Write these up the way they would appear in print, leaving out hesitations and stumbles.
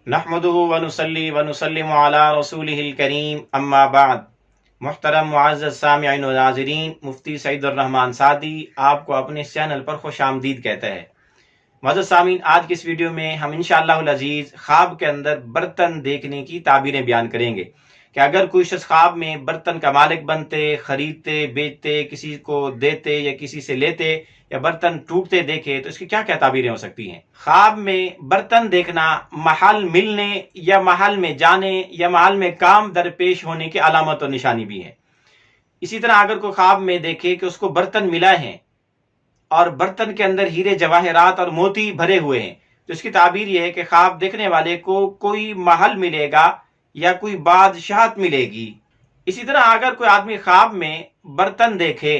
نحمدہ ونصلی ونسلم علی رسولہ الکریم اما بعد۔ محترم معزز سامعین و ناظرین، مفتی سعید الرحمن سعدی آپ کو اپنے چینل پر خوش آمدید کہتا ہے۔ معزز سامعین، آج کی اس ویڈیو میں ہم انشاءاللہ العزیز خواب کے اندر برتن دیکھنے کی تعبیریں بیان کریں گے کہ اگر کوئی شخص خواب میں برتن کا مالک بنتے، خریدتے، بیچتے، کسی کو دیتے یا کسی سے لیتے یا برتن ٹوٹتے دیکھے تو اس کی کیا کیا تعبیریں ہو سکتی ہیں۔ خواب میں برتن دیکھنا محل ملنے یا محل میں جانے یا محل میں کام درپیش ہونے کی علامت اور نشانی بھی ہے۔ اسی طرح اگر کوئی خواب میں دیکھے کہ اس کو برتن ملا ہے اور برتن کے اندر ہیرے جواہرات اور موتی بھرے ہوئے ہیں تو اس کی تعبیر یہ ہے کہ خواب دیکھنے والے کو کوئی محل ملے گا یا کوئی بادشاہت ملے گی۔ اسی طرح اگر کوئی آدمی خواب میں برتن دیکھے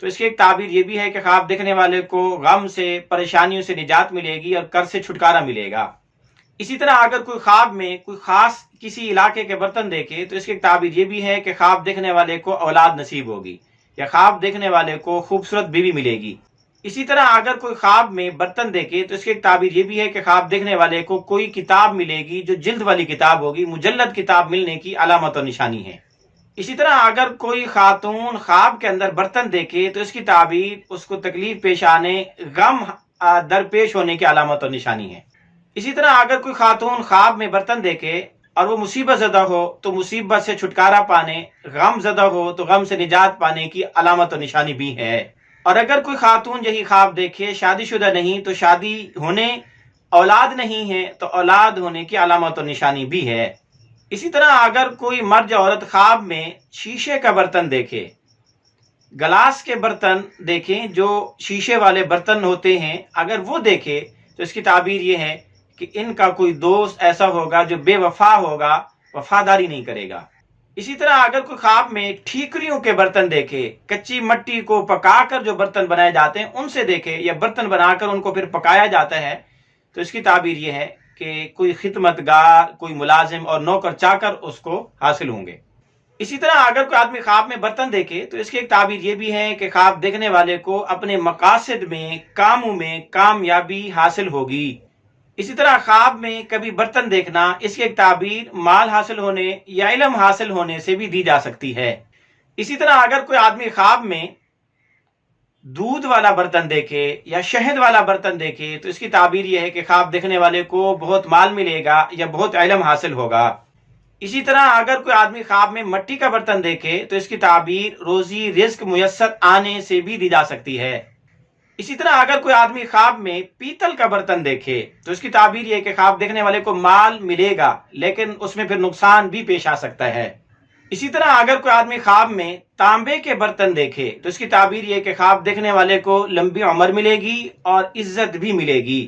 تو اس کی ایک تعبیر یہ بھی ہے کہ خواب دیکھنے والے کو غم سے، پریشانیوں سے نجات ملے گی اور قرض سے چھٹکارا ملے گا۔ اسی طرح اگر کوئی خواب میں کوئی خاص کسی علاقے کے برتن دیکھے تو اس کی ایک تعبیر یہ بھی ہے کہ خواب دیکھنے والے کو اولاد نصیب ہوگی یا خواب دیکھنے والے کو خوبصورت بیوی ملے گی۔ اسی طرح اگر کوئی خواب میں برتن دیکھے تو اس کی ایک تعبیر یہ بھی ہے کہ خواب دیکھنے والے کو کوئی کتاب ملے گی جو جلد والی کتاب ہوگی، مجلد کتاب ملنے کی علامت اور نشانی ہے۔ اسی طرح اگر کوئی خاتون خواب کے اندر برتن دیکھے تو اس کی تعبیر اس کو تکلیف پیش آنے، غم درپیش ہونے کی علامت اور نشانی ہے۔ اسی طرح اگر کوئی خاتون خواب میں برتن دیکھے اور وہ مصیبت زدہ ہو تو مصیبت سے چھٹکارا پانے، غم زدہ ہو تو غم سے نجات پانے کی علامت اور نشانی بھی ہے۔ اور اگر کوئی خاتون یہی خواب دیکھے شادی شدہ نہیں تو شادی ہونے، اولاد نہیں ہے تو اولاد ہونے کی علامت اور نشانی بھی ہے۔ اسی طرح اگر کوئی مرد یا عورت خواب میں شیشے کا برتن دیکھے، گلاس کے برتن دیکھیں جو شیشے والے برتن ہوتے ہیں، اگر وہ دیکھے تو اس کی تعبیر یہ ہے کہ ان کا کوئی دوست ایسا ہوگا جو بے وفا ہوگا، وفاداری نہیں کرے گا۔ اسی طرح اگر کوئی خواب میں ٹھیکریوں کے برتن دیکھے، کچی مٹی کو پکا کر جو برتن بنائے جاتے ہیں ان سے دیکھے یا برتن بنا کر ان کو پھر پکایا جاتا ہے تو اس کی تعبیر یہ ہے کہ کوئی خدمت گار، کوئی ملازم اور نوکر چاکر اس کو حاصل ہوں گے۔ اسی طرح اگر کوئی آدمی خواب میں برتن دیکھے تو اس کی ایک تعبیر یہ بھی ہے کہ خواب دیکھنے والے کو اپنے مقاصد میں، کاموں میں کامیابی حاصل ہوگی۔ اسی طرح خواب میں کبھی برتن دیکھنا اس کی ایک تعبیر مال حاصل ہونے یا علم حاصل ہونے سے بھی دی جا سکتی ہے۔ اسی طرح اگر کوئی آدمی خواب میں دودھ والا برتن دیکھے یا شہد والا برتن دیکھے تو اس کی تعبیر یہ ہے کہ خواب دیکھنے والے کو بہت مال ملے گا یا بہت علم حاصل ہوگا۔ اسی طرح اگر کوئی آدمی خواب میں مٹی کا برتن دیکھے تو اس کی تعبیر روزی رزق میسر آنے سے بھی دی جا سکتی ہے۔ اسی طرح اگر کوئی آدمی خواب میں پیتل کا برتن دیکھے تو اس کی تعبیر یہ ہے کہ خواب دیکھنے والے کو مال ملے گا لیکن اس میں پھر نقصان بھی پیش آ سکتا ہے۔ اسی طرح اگر کوئی آدمی خواب میں تانبے کے برتن دیکھے تو اس کی تعبیر یہ کہ خواب دیکھنے والے کو لمبی عمر ملے گی اور عزت بھی ملے گی۔